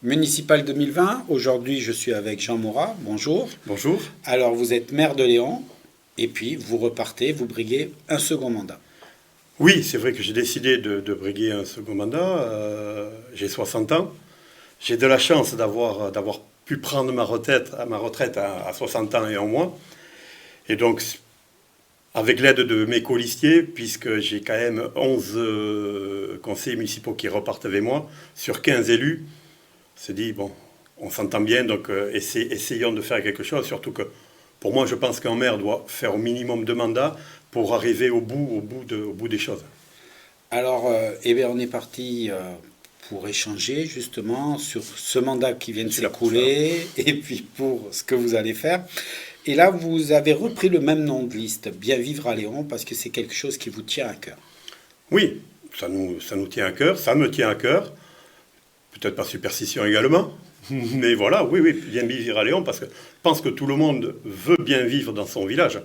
Municipal 2020, aujourd'hui je suis avec Jean Morat, bonjour. Bonjour. Alors vous êtes maire de Léon, et puis vous repartez, vous briguez un second mandat. Oui, c'est vrai que j'ai décidé de briguer un second mandat. J'ai 60 ans. J'ai de la chance d'avoir pu prendre ma retraite à 60 ans et un mois. Et donc, avec l'aide de mes colistiers, puisque j'ai quand même 11 conseillers municipaux qui repartent avec moi, sur 15 élus, on s'est dit, bon, on s'entend bien, donc essayons de faire quelque chose, surtout que pour moi, je pense qu'un maire doit faire au minimum 2 mandats pour arriver au bout des choses. Alors, on est parti pour échanger justement sur ce mandat qui vient de C'est là pour s'écouler, et puis pour ce que vous allez faire. Et là, vous avez repris le même nom de liste, Bien vivre à Léon, parce que c'est quelque chose qui vous tient à cœur. Oui, ça nous tient à cœur, ça me tient à cœur, peut-être par superstition également, mais voilà, oui, bien vivre à Léon, parce que je pense que tout le monde veut bien vivre dans son village.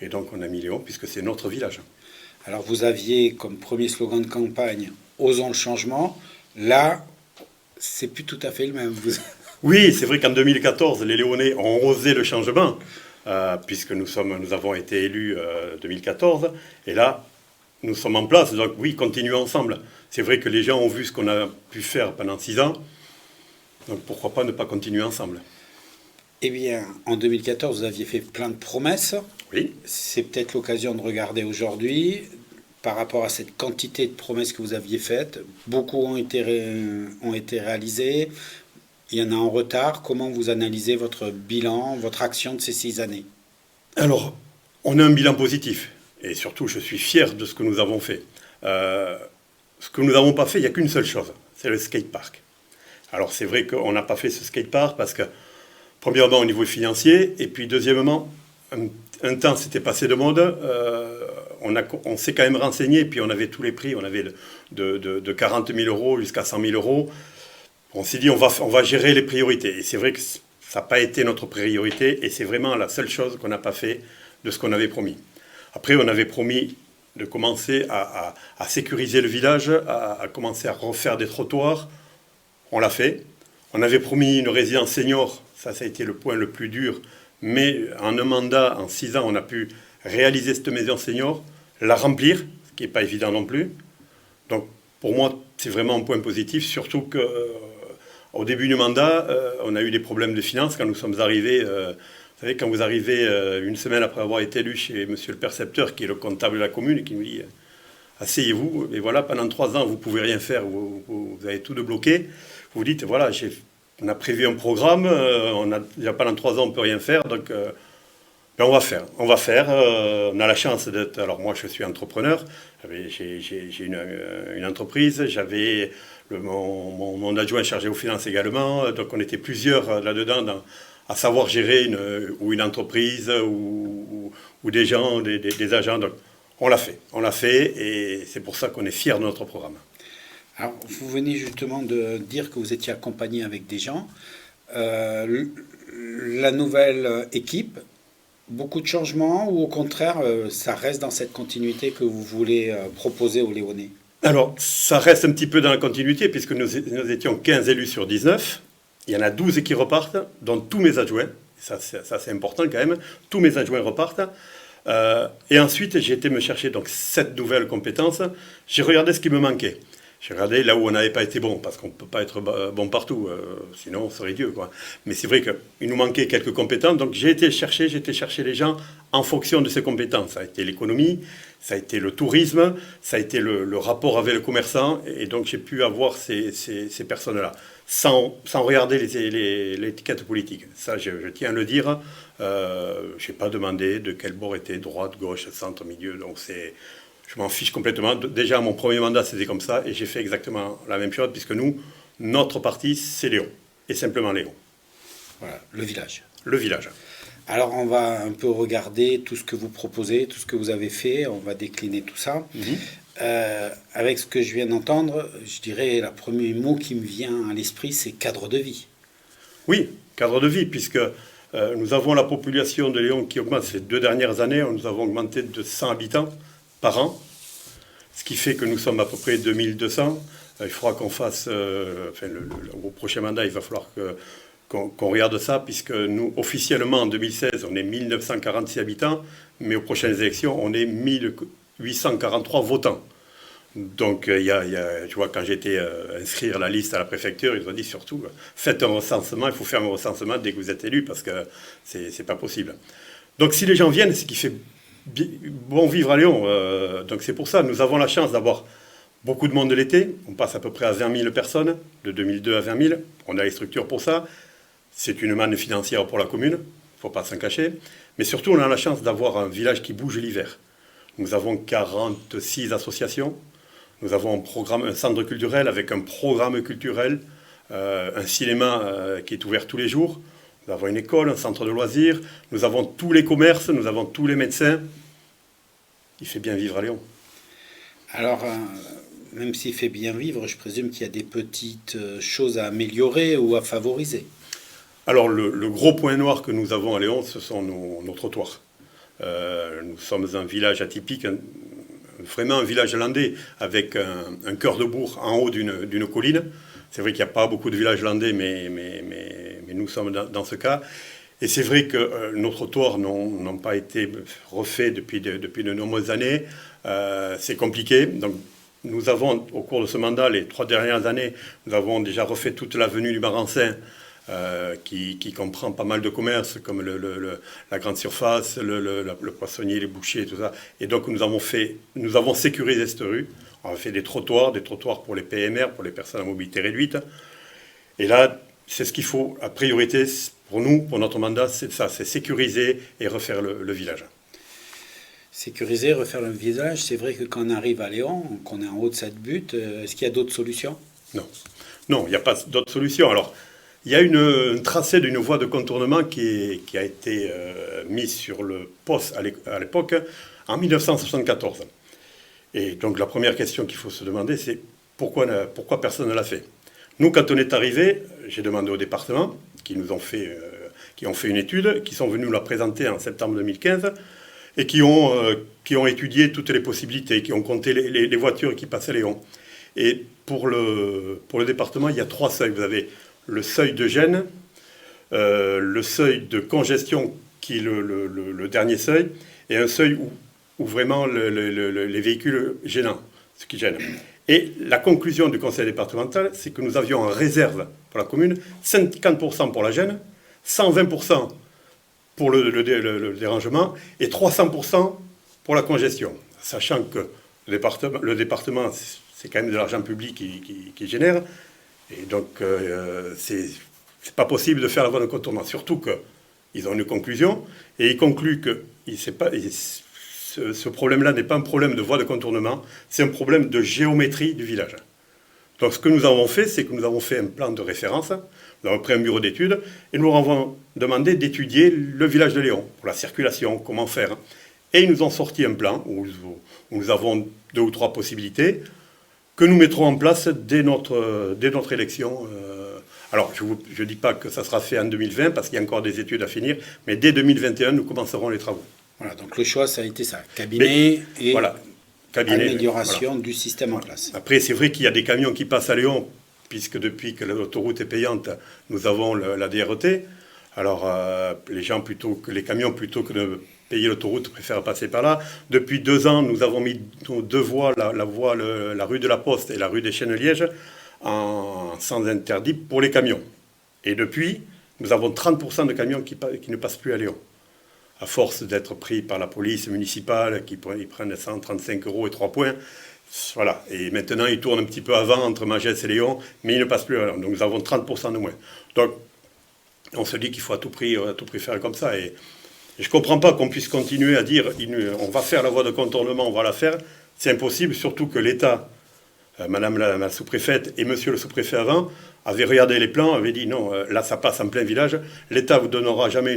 Et donc on a mis Léon, puisque c'est notre village. Alors, vous aviez comme premier slogan de campagne Osons le changement. Là, c'est plus tout à fait le même. Oui, c'est vrai qu'en 2014, les Léonais ont osé le changement, puisque nous avons été élus 2014, et là, nous sommes en place, donc oui, continuons ensemble. C'est vrai que les gens ont vu ce qu'on a pu faire pendant 6 ans, donc pourquoi pas ne pas continuer ensemble. Eh bien, en 2014, vous aviez fait plein de promesses. Oui, C'est peut-être l'occasion de regarder aujourd'hui, par rapport à cette quantité de promesses que vous aviez faites. Beaucoup ont été réalisées. Il y en a en retard. Comment vous analysez votre bilan, votre action de ces 6 années? alors, on a un bilan positif, et surtout, je suis fier de ce que nous avons fait. Ce que nous n'avons pas fait, il n'y a qu'une seule chose, c'est le skatepark. Alors, c'est vrai qu'on n'a pas fait ce skatepark parce que, premièrement, au niveau financier, et puis deuxièmement, un temps, c'était passé de mode. On s'est quand même renseigné, puis on avait tous les prix. On avait de 40 000 euros jusqu'à 100 000 euros. On s'est dit, on va gérer les priorités. Et c'est vrai que ça n'a pas été notre priorité, et c'est vraiment la seule chose qu'on n'a pas fait de ce qu'on avait promis. Après, on avait promis de commencer à sécuriser le village, à commencer à refaire des trottoirs. On l'a fait. On avait promis une résidence senior. Ça a été le point le plus dur. Mais en un mandat, en 6 ans, on a pu réaliser cette maison senior, la remplir, ce qui n'est pas évident non plus. Donc, pour moi, c'est vraiment un point positif, surtout qu'au début du mandat, on a eu des problèmes de finances quand nous sommes arrivés. Vous savez, quand vous arrivez une semaine après avoir été élu chez monsieur le percepteur, qui est le comptable de la commune, et qui nous dit asseyez-vous, et voilà, pendant 3 ans, vous ne pouvez rien faire, vous avez tout de bloqué. Vous vous dites, voilà, on a prévu un programme, déjà pendant 3 ans, on ne peut rien faire, donc ben on va faire. On a la chance d'être. Alors, moi, je suis entrepreneur, j'ai une entreprise, j'avais mon adjoint chargé aux finances également, donc on était plusieurs là-dedans à savoir gérer une entreprise ou des gens, des agents. Donc, on l'a fait, et c'est pour ça qu'on est fiers de notre programme. Alors, vous venez justement de dire que vous étiez accompagné avec des gens. La nouvelle équipe, beaucoup de changements ou au contraire, ça reste dans cette continuité que vous voulez proposer aux Léonais? Alors, ça reste un petit peu dans la continuité, puisque nous étions 15 élus sur 19. Il y en a 12 qui repartent, dont tous mes adjoints. Ça c'est important quand même. Tous mes adjoints repartent. Et ensuite, j'ai été me chercher donc 7 nouvelles compétences. J'ai regardé ce qui me manquait. J'ai regardé là où on n'avait pas été bon, parce qu'on ne peut pas être bon partout, sinon on serait Dieu, quoi. Mais c'est vrai qu'il nous manquait quelques compétences, donc j'ai été chercher les gens en fonction de ces compétences. Ça a été l'économie, ça a été le tourisme, ça a été le rapport avec le commerçant, et donc j'ai pu avoir ces personnes-là, sans regarder l'étiquette politique. Ça, je tiens à le dire, je n'ai pas demandé de quel bord était, droite, gauche, centre, milieu, donc je m'en fiche complètement. Déjà, mon premier mandat, c'était comme ça, et j'ai fait exactement la même chose, puisque notre parti, c'est Léon, et simplement Léon. Voilà, le village. Le village. Alors, on va un peu regarder tout ce que vous proposez, tout ce que vous avez fait, on va décliner tout ça. Avec ce que je viens d'entendre, je dirais, le premier mot qui me vient à l'esprit, c'est cadre de vie. Oui, cadre de vie, puisque nous avons la population de Léon qui augmente ces 2 dernières années, nous avons augmenté de 100 habitants par an, ce qui fait que nous sommes à peu près 2200. Il faudra qu'on fasse, au prochain mandat, il va falloir qu'on regarde ça, puisque nous, officiellement, en 2016, on est 1946 habitants, mais aux prochaines élections, on est 1843 votants. Donc, tu vois, quand j'ai été inscrire la liste à la préfecture, ils ont dit surtout, faites un recensement, il faut faire un recensement dès que vous êtes élu, parce que c'est pas possible. Donc, si les gens viennent, c'est qu'il fait bon vivre à Léon. Donc, c'est pour ça, nous avons la chance d'avoir beaucoup de monde de l'été. On passe à peu près à 20 000 personnes, de 2002 à 20 000. On a les structures pour ça. C'est une manne financière pour la commune, il ne faut pas s'en cacher. Mais surtout, on a la chance d'avoir un village qui bouge l'hiver. Nous avons 46 associations. Nous avons un centre culturel avec un programme culturel, un cinéma qui est ouvert tous les jours. Nous avons une école, un centre de loisirs. Nous avons tous les commerces, nous avons tous les médecins. Il fait bien vivre à Léon. Alors, même s'il fait bien vivre, je présume qu'il y a des petites choses à améliorer ou à favoriser. Alors, le gros point noir que nous avons à Léon, ce sont nos trottoirs. Nous sommes un village atypique, vraiment un village landais, avec un cœur de bourg en haut d'une colline. C'est vrai qu'il n'y a pas beaucoup de villages landais, mais nous sommes dans ce cas. Et c'est vrai que nos trottoirs n'ont pas été refaits depuis de nombreuses années. C'est compliqué. Donc, nous avons, au cours de ce mandat, les 3 dernières années, nous avons déjà refait toute l'avenue du Marancin, qui comprend pas mal de commerces, comme la grande surface, le poissonnier, les bouchers, tout ça. Et donc, nous avons sécurisé cette rue. On a fait des trottoirs pour les PMR, pour les personnes à mobilité réduite. Et là, c'est ce qu'il faut. La priorité, pour nous, pour notre mandat, c'est ça, c'est sécuriser et refaire le village. Sécuriser, refaire le village, c'est vrai que quand on arrive à Léon, qu'on est en haut de cette butte, est-ce qu'il y a d'autres solutions? Non, il n'y a pas d'autres solutions. Alors, il y a un tracé d'une voie de contournement qui a été mise sur le poste à l'époque, en 1974. Et donc la première question qu'il faut se demander, c'est pourquoi personne ne l'a fait. Nous, quand on est arrivé, j'ai demandé au département, qui ont fait une étude, qui sont venus nous la présenter en septembre 2015, et qui ont étudié toutes les possibilités, qui ont compté les voitures qui passaient Léon. Et pour le département, il y a 3 seuils. Vous avez le seuil de gêne, le seuil de congestion, qui est le dernier seuil, et un seuil où vraiment les véhicules gênants, ce qui gêne. Et la conclusion du conseil départemental, c'est que nous avions en réserve pour la commune 50% pour la gêne, 120% pour le dérangement et 300% pour la congestion. Sachant que le département c'est quand même de l'argent public qui génère. Et donc, c'est pas possible de faire la voie de contournement. Surtout qu'ils ont une conclusion, et ils concluent que ce problème-là n'est pas un problème de voie de contournement, c'est un problème de géométrie du village. Donc, ce que nous avons fait, c'est que nous avons fait un plan de référence, nous avons pris un bureau d'études, et nous leur avons demandé d'étudier le village de Léon, pour la circulation, comment faire. Et ils nous ont sorti un plan où nous avons 2 ou 3 possibilités, que nous mettrons en place dès notre élection. Alors, je ne dis pas que ça sera fait en 2020, parce qu'il y a encore des études à finir, mais dès 2021, nous commencerons les travaux. Voilà, donc le choix, ça a été ça, cabinet et amélioration voilà. Du système en place. Après, c'est vrai qu'il y a des camions qui passent à Léon, puisque depuis que l'autoroute est payante, nous avons la DRT. Alors, les camions, plutôt que de payer l'autoroute, préfèrent passer par là. Depuis 2 ans, nous avons mis nos 2 voies, la rue de la Poste et la rue des Chênes-Liège, en sens interdit pour les camions. Et depuis, nous avons 30% de camions qui ne passent plus à Léon. À force d'être pris par la police municipale, ils prennent 135 € et 3 points. Voilà. Et maintenant, ils tournent un petit peu avant entre Magès et Léon, mais ils ne passent plus à Léon. Donc nous avons 30% de moins. Donc, on se dit qu'il faut à tout prix faire comme ça. Et je ne comprends pas qu'on puisse continuer à dire on va faire la voie de contournement, on va la faire. C'est impossible, surtout que l'État, Madame la sous-préfète et Monsieur le sous-préfet avant, avaient regardé les plans, avaient dit non, là ça passe en plein village, l'État ne vous donnera jamais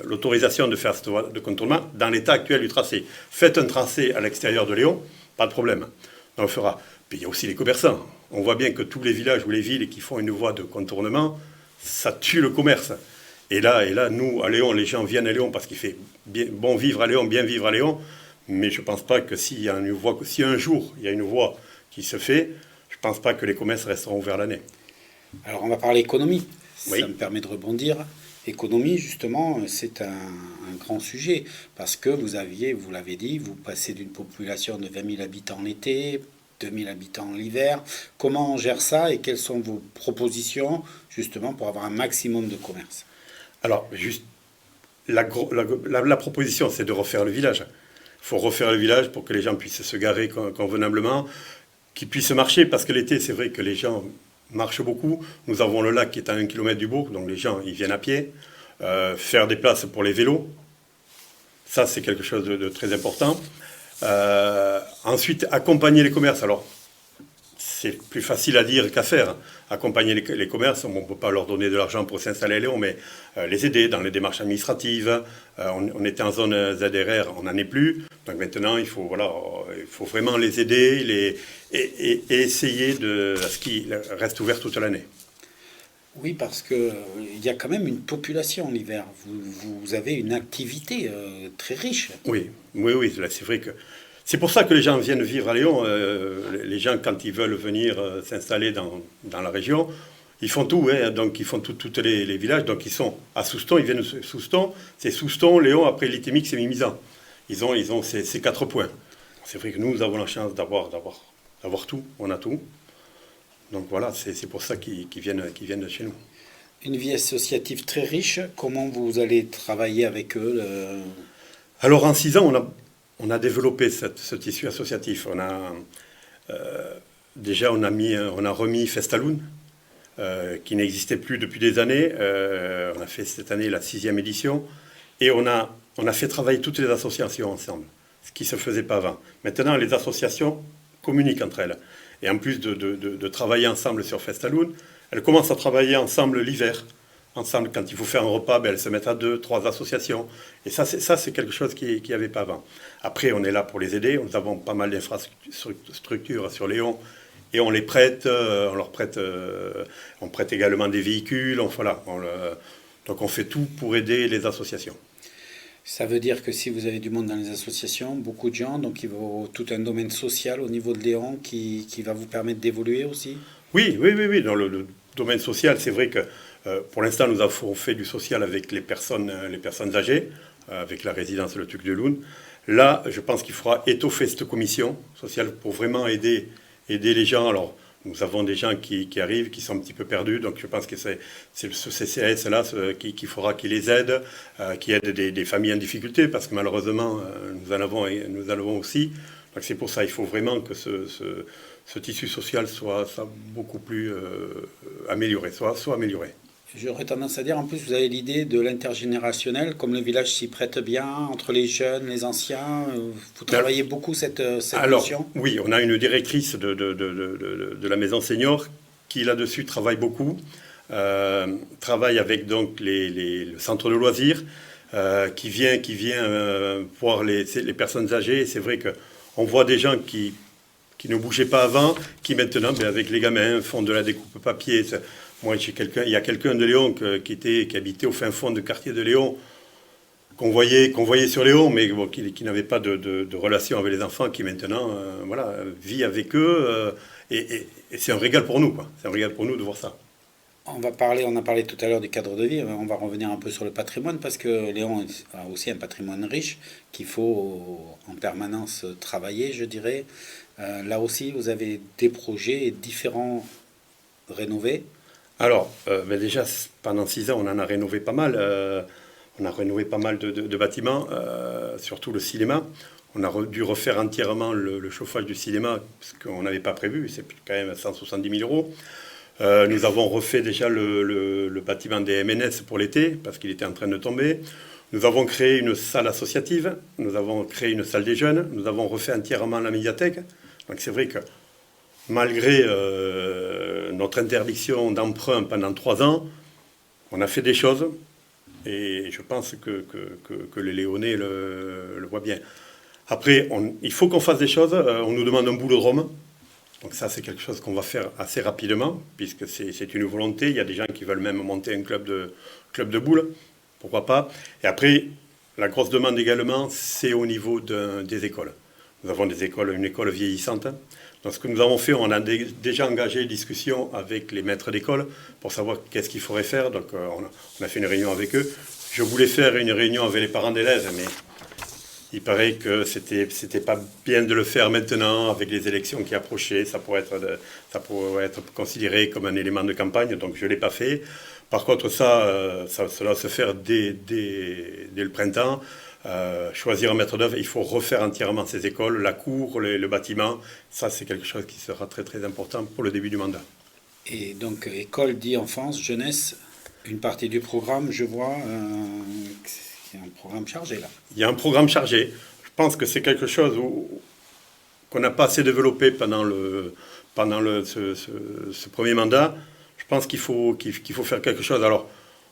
l'autorisation de faire cette voie de contournement dans l'état actuel du tracé. Faites un tracé à l'extérieur de Léon, pas de problème, on le fera. Puis il y a aussi les commerçants. On voit bien que tous les villages ou les villes qui font une voie de contournement, ça tue le commerce. Et là, nous, à Léon, les gens viennent à Léon parce qu'il fait bon vivre à Léon, bien vivre à Léon. Mais je ne pense pas que si un jour il y a une voie qui se fait, je ne pense pas que les commerces resteront ouverts l'année. Alors, on va parler économie. Oui. Ça me permet de rebondir. Économie, justement, c'est un grand sujet parce que vous l'avez dit, vous passez d'une population de 20 000 habitants l'été, 2 000 habitants l'hiver. Comment on gère ça et quelles sont vos propositions, justement, pour avoir un maximum de commerce? Alors, juste, la proposition, c'est de refaire le village. Il faut refaire le village pour que les gens puissent se garer convenablement, qu'ils puissent marcher, parce que l'été, c'est vrai que les gens marchent beaucoup. Nous avons le lac qui est à 1 km du bourg, donc les gens, ils viennent à pied. Faire des places pour les vélos, ça, c'est quelque chose de très important. Ensuite, accompagner les commerces. Alors, c'est plus facile à dire qu'à faire. Accompagner les commerces, on ne peut pas leur donner de l'argent pour s'installer à Léon, mais les aider dans les démarches administratives. On était en zone ZRR, on n'en est plus. Donc maintenant, il faut vraiment les aider et essayer à ce qu'ils restent ouverts toute l'année. Oui, parce que il y a quand même une population l'hiver. Vous avez une activité très riche. Oui, là, c'est vrai que c'est pour ça que les gens viennent vivre à Léon. Les gens, quand ils veulent venir s'installer dans la région, ils font tout. Hein, donc, ils font tous les villages. Donc, ils sont à Souston, ils viennent de Souston. C'est Souston, Léon, après Litémix et Mimizan. Ils ont ces 4 points. C'est vrai que nous avons la chance d'avoir tout. On a tout. Donc, voilà, c'est pour ça qu'ils viennent de chez nous. Une vie associative très riche. Comment vous allez travailler avec eux? Alors, en 6 ans, on a développé ce tissu associatif. Déjà, on a remis Festaloun, qui n'existait plus depuis des années. On a fait cette année la 6e édition. Et on a fait travailler toutes les associations ensemble, ce qui ne se faisait pas avant. Maintenant, les associations communiquent entre elles. Et en plus de travailler ensemble sur Festaloun, elles commencent à travailler ensemble l'hiver. Ensemble, quand il faut faire un repas, elles se mettent à 2, 3 associations. Et ça, c'est quelque chose qu'il n'y avait pas avant. Après, on est là pour les aider. Nous avons pas mal d'infrastructures sur Léon. Et on les prête, on prête également des véhicules. Donc on fait tout pour aider les associations. Ça veut dire que si vous avez du monde dans les associations, beaucoup de gens, donc il faut tout un domaine social au niveau de Léon qui va vous permettre d'évoluer aussi? Oui. Dans le domaine social, c'est vrai que pour l'instant, nous avons fait du social avec les personnes âgées, avec la résidence Le Tuc de Loun. Là, je pense qu'il faudra étoffer cette commission sociale pour vraiment aider les gens. Alors, nous avons des gens qui arrivent, qui sont un petit peu perdus, donc je pense que c'est ce CCAS-là qu'il faudra qu'il les aide, qui aide des familles en difficulté, parce que malheureusement, nous en avons aussi. Donc c'est pour ça qu'il faut vraiment que ce tissu social soit beaucoup plus amélioré, soit amélioré. J'aurais tendance à dire, en plus, vous avez l'idée de l'intergénérationnel, comme le village s'y prête bien, entre les jeunes, les anciens. Vous travaillez beaucoup cette notion? Oui, on a une directrice de la maison senior qui, là-dessus, travaille beaucoup. Travaille avec donc le centre de loisirs, qui vient voir les personnes âgées. C'est vrai qu'on voit des gens qui ne bougeaient pas avant, qui maintenant, avec les gamins, font de la découpe papier. Moi, il y a quelqu'un de Léon qui habitait au fin fond du quartier de Léon, qu'on voyait sur Léon, mais qui n'avait pas de relation avec les enfants, qui maintenant vit avec eux. Et c'est un régal pour nous, quoi. C'est un régal pour nous de voir ça. On a parlé tout à l'heure du cadre de vie, on va revenir un peu sur le patrimoine, parce que Léon a aussi un patrimoine riche qu'il faut en permanence travailler, je dirais. Là aussi, vous avez des projets différents rénovés. Alors, déjà, pendant 6 ans, on en a rénové pas mal. On a rénové pas mal de bâtiments, surtout le cinéma. On a dû refaire entièrement le chauffage du cinéma, parce qu'on n'avait pas prévu, c'est quand même 170 000 euros. Nous avons refait déjà le bâtiment des MNS pour l'été, parce qu'il était en train de tomber. Nous avons créé une salle associative, nous avons créé une salle des jeunes, nous avons refait entièrement la médiathèque. Donc c'est vrai que malgré notre interdiction d'emprunt pendant 3 ans, on a fait des choses et je pense que les Léonais le voient bien. Après, il faut qu'on fasse des choses. On nous demande un boulodrome. Donc ça, c'est quelque chose qu'on va faire assez rapidement, puisque c'est une volonté. Il y a des gens qui veulent même monter un club de boules. Pourquoi pas? Et après, la grosse demande également, c'est au niveau des écoles. Nous avons une école vieillissante. Donc ce que nous avons fait, on a déjà engagé des discussions avec les maîtres d'école pour savoir qu'est-ce qu'il faudrait faire. Donc on a fait une réunion avec eux. Je voulais faire une réunion avec les parents d'élèves, mais il paraît que c'était pas bien de le faire maintenant avec les élections qui approchaient. Ça pourrait être considéré comme un élément de campagne, donc je ne l'ai pas fait. Par contre, ça doit se faire dès le printemps. Choisir un maître d'œuvre, il faut refaire entièrement ces écoles, la cour, le bâtiment. Ça, c'est quelque chose qui sera très très important pour le début du mandat. Et donc, école dit enfance, jeunesse, une partie du programme, je vois, il y a un programme chargé là. Il y a un programme chargé. Je pense que c'est quelque chose qu'on n'a pas assez développé pendant ce premier mandat. Je pense qu'il faut faire quelque chose. Alors,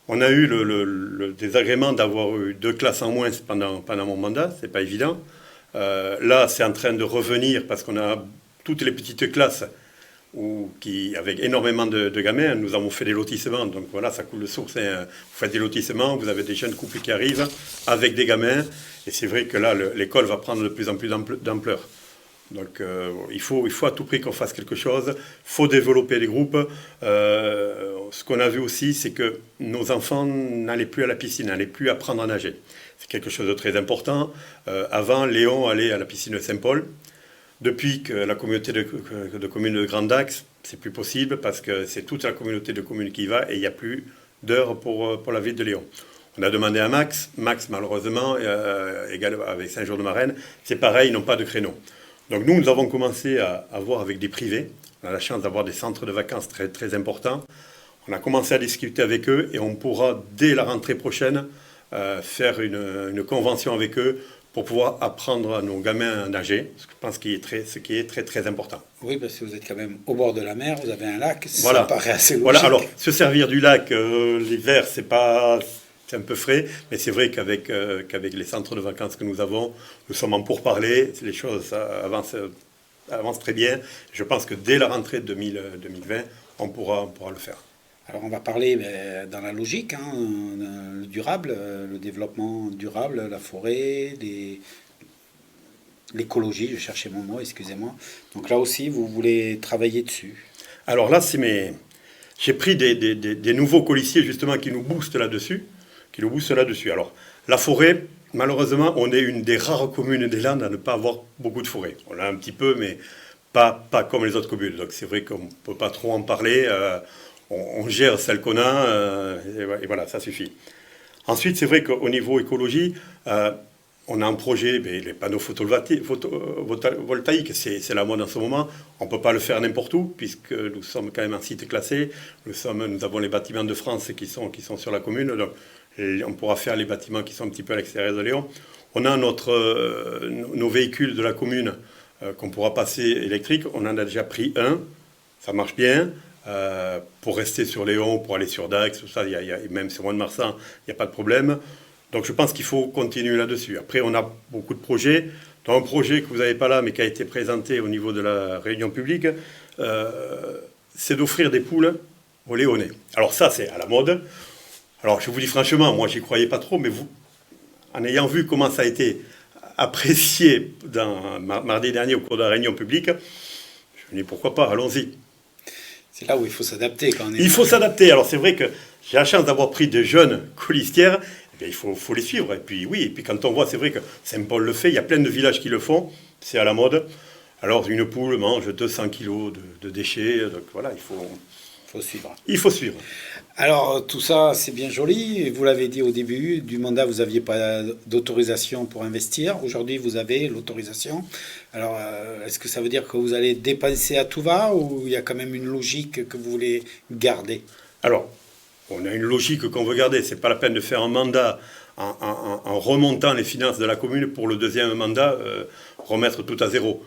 on a eu le désagrément d'avoir eu 2 classes en moins pendant mon mandat, c'est pas évident. Là, c'est en train de revenir parce qu'on a toutes les petites classes avec énormément de gamins. Nous avons fait des lotissements, donc voilà, ça coule de source. Vous faites des lotissements, vous avez des jeunes couples qui arrivent avec des gamins, et c'est vrai que là, l'école va prendre de plus en plus d'ampleur. Donc il faut à tout prix qu'on fasse quelque chose, il faut développer les groupes. Ce qu'on a vu aussi, c'est que nos enfants n'allaient plus à la piscine, n'allaient plus apprendre à nager. C'est quelque chose de très important. Avant, Léon allait à la piscine de Saint-Paul. Depuis que la communauté de communes de Grand Dax, c'est plus possible parce que c'est toute la communauté de communes qui y va et il n'y a plus d'heures pour la ville de Léon. On a demandé à Max, malheureusement, également avec Saint-Jean-de-Marraine, c'est pareil, ils n'ont pas de créneau. Donc nous avons commencé à voir avec des privés. On a la chance d'avoir des centres de vacances très, très importants. On a commencé à discuter avec eux et on pourra, dès la rentrée prochaine, faire une convention avec eux pour pouvoir apprendre à nos gamins à nager, ce que je pense ce qui est très, très important. Oui, parce que vous êtes quand même au bord de la mer, vous avez un lac, voilà. Ça paraît assez logique. Voilà, alors, se servir du lac l'hiver, c'est un peu frais, mais c'est vrai qu'avec les centres de vacances que nous avons, nous sommes en pourparlers, les choses avancent très bien. Je pense que dès la rentrée 2020, on pourra le faire. Alors on va parler dans la logique, le durable, le développement durable, la forêt, l'écologie, je cherchais mon mot, excusez-moi. Donc là aussi, vous voulez travailler dessus. Alors là, j'ai pris des nouveaux colistiers justement qui nous boostent là-dessus. Alors, la forêt, malheureusement, on est une des rares communes des Landes à ne pas avoir beaucoup de forêt. On a un petit peu, mais pas comme les autres communes. Donc c'est vrai qu'on ne peut pas trop en parler. On gère celle qu'on a, et voilà, ça suffit. Ensuite, c'est vrai qu'au niveau écologie, on a un projet, les panneaux photovoltaïques, c'est la mode en ce moment. On ne peut pas le faire n'importe où, puisque nous sommes quand même un site classé. Nous avons les bâtiments de France qui sont sur la commune. Donc, on pourra faire les bâtiments qui sont un petit peu à l'extérieur de Léon. On a nos véhicules de la commune qu'on pourra passer électriques. On en a déjà pris un, ça marche bien. Pour rester sur Léon, pour aller sur Dax, tout ça, même sur Mont-de-Marsan, il n'y a pas de problème. Donc je pense qu'il faut continuer là-dessus. Après, on a beaucoup de projets. Dans un projet que vous n'avez pas là, mais qui a été présenté au niveau de la réunion publique, c'est d'offrir des poules aux Léonais. Alors ça, c'est à la mode. Alors je vous dis franchement, moi, j'y croyais pas trop, mais vous, en ayant vu comment ça a été apprécié mardi dernier au cours de la réunion publique, je me dis pourquoi pas, allons-y. C'est là où il faut s'adapter quand on est... Il faut s'adapter. Alors c'est vrai que j'ai la chance d'avoir pris des jeunes colistières. Eh bien, il faut les suivre. Et puis oui, et puis quand on voit, c'est vrai que Saint-Paul le fait, il y a plein de villages qui le font, c'est à la mode. Alors une poule mange 200 kilos de déchets, donc voilà, il faut suivre. Il faut suivre. Alors tout ça, c'est bien joli. Vous l'avez dit au début du mandat, vous n'aviez pas d'autorisation pour investir. Aujourd'hui, vous avez l'autorisation. Alors, est-ce que ça veut dire que vous allez dépenser à tout va ou il y a quand même une logique que vous voulez garder? Alors, on a une logique qu'on veut garder. C'est pas la peine de faire un mandat en remontant les finances de la commune pour le deuxième mandat, remettre tout à zéro.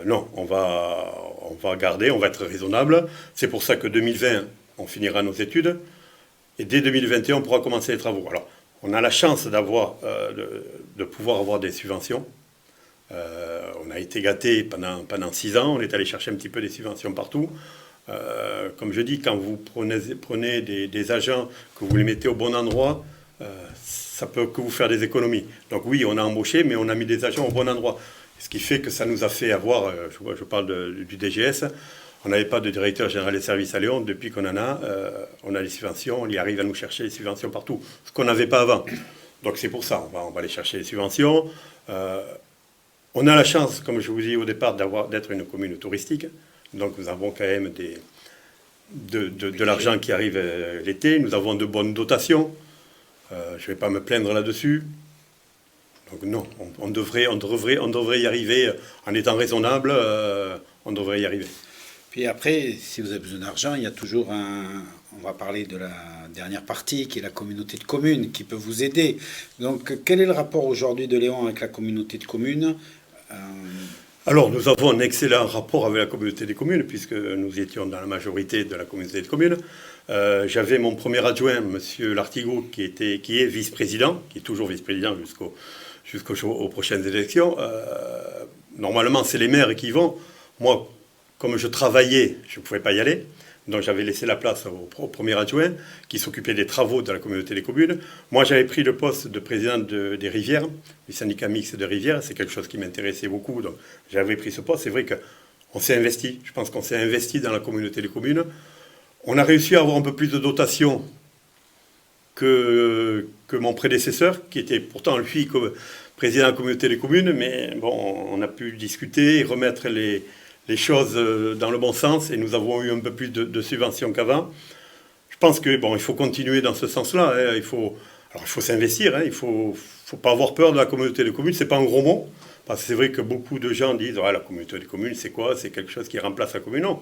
Non, on va garder, on va être raisonnable. C'est pour ça que 2020, on finira nos études. Et dès 2021, on pourra commencer les travaux. Alors, on a la chance de pouvoir avoir des subventions. On a été gâtés pendant 6 ans. On est allé chercher un petit peu des subventions partout. Comme je dis, quand vous prenez des agents, que vous les mettez au bon endroit, ça peut que vous faire des économies. Donc oui, on a embauché, mais on a mis des agents au bon endroit. Ce qui fait que ça nous a fait avoir, je parle du DGS, on n'avait pas de directeur général des services à Léon. Depuis qu'on en a, on a les subventions, on y arrive à nous chercher les subventions partout, ce qu'on n'avait pas avant. Donc c'est pour ça, on va aller chercher les subventions. On a la chance, comme je vous dis au départ, d'être une commune touristique. Donc nous avons quand même de l'argent qui arrive l'été. Nous avons de bonnes dotations. Je ne vais pas me plaindre là-dessus. Donc non, on devrait y arriver en étant raisonnable. On devrait y arriver. Puis après, si vous avez besoin d'argent, il y a toujours on va parler de la dernière partie, qui est la communauté de communes, qui peut vous aider. Donc, quel est le rapport aujourd'hui de Léon avec la communauté de communes? Alors, nous avons un excellent rapport avec la communauté des communes, puisque nous étions dans la majorité de la communauté de communes. J'avais mon premier adjoint, M. Lartigot, qui est vice-président, qui est toujours vice-président aux prochaines élections. Normalement, c'est les maires qui y vont. Moi, comme je travaillais, je ne pouvais pas y aller. Donc j'avais laissé la place au premier adjoint qui s'occupait des travaux de la communauté des communes. Moi, j'avais pris le poste de président des rivières, du syndicat mixte de rivières. C'est quelque chose qui m'intéressait beaucoup. Donc j'avais pris ce poste. C'est vrai qu'on s'est investi. Je pense qu'on s'est investi dans la communauté des communes. On a réussi à avoir un peu plus de dotation que mon prédécesseur, qui était pourtant, lui, comme président de la communauté des communes. Mais bon, on a pu discuter et remettre les choses dans le bon sens, et nous avons eu un peu plus de subventions qu'avant. Je pense que il faut continuer dans ce sens-là. Hein. Il faut s'investir. Hein. Il faut pas avoir peur de la communauté de communes. C'est pas un gros mot, parce que c'est vrai que beaucoup de gens disent la communauté de communes, c'est quoi? C'est quelque chose qui remplace la commune. Non.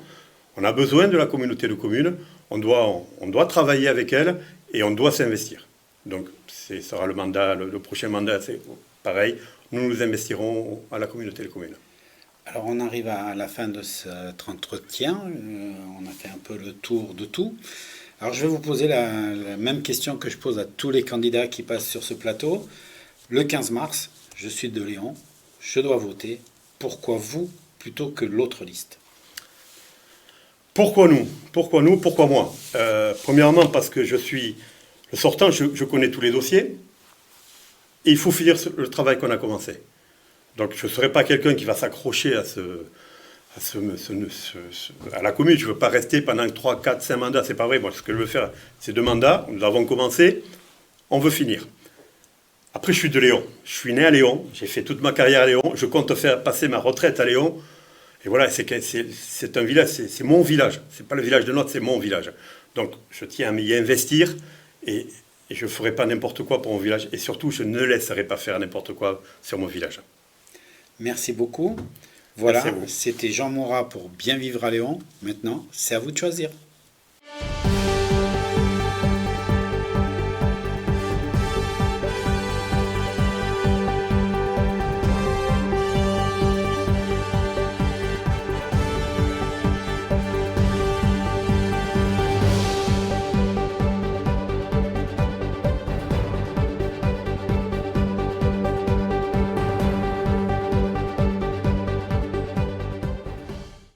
On a besoin de la communauté de communes. On doit travailler avec elle et on doit s'investir. Donc, ce sera le prochain mandat, c'est pareil. Nous nous investirons à la communauté de communes. Alors on arrive à la fin de cet entretien, on a fait un peu le tour de tout. Alors je vais vous poser la même question que je pose à tous les candidats qui passent sur ce plateau. Le 15 mars, je suis de Léon, je dois voter. Pourquoi vous plutôt que l'autre liste? Pourquoi nous? Pourquoi moi? Premièrement parce que je suis le sortant, je connais tous les dossiers et il faut finir le travail qu'on a commencé. Donc je ne serai pas quelqu'un qui va s'accrocher à la commune. Je ne veux pas rester pendant 3, 4, 5 mandats. C'est pas vrai. Moi, ce que je veux faire, c'est 2 mandats. Nous avons commencé. On veut finir. Après, je suis de Léon. Je suis né à Léon. J'ai fait toute ma carrière à Léon. Je compte passer ma retraite à Léon. Et voilà, c'est un village. C'est mon village. Ce n'est pas le village de notre, c'est mon village. Donc je tiens à m'y investir. Et je ne ferai pas n'importe quoi pour mon village. Et surtout, je ne laisserai pas faire n'importe quoi sur mon village. Merci beaucoup. Voilà, c'était Jean Morat pour Bien vivre à Léon. Maintenant, c'est à vous de choisir.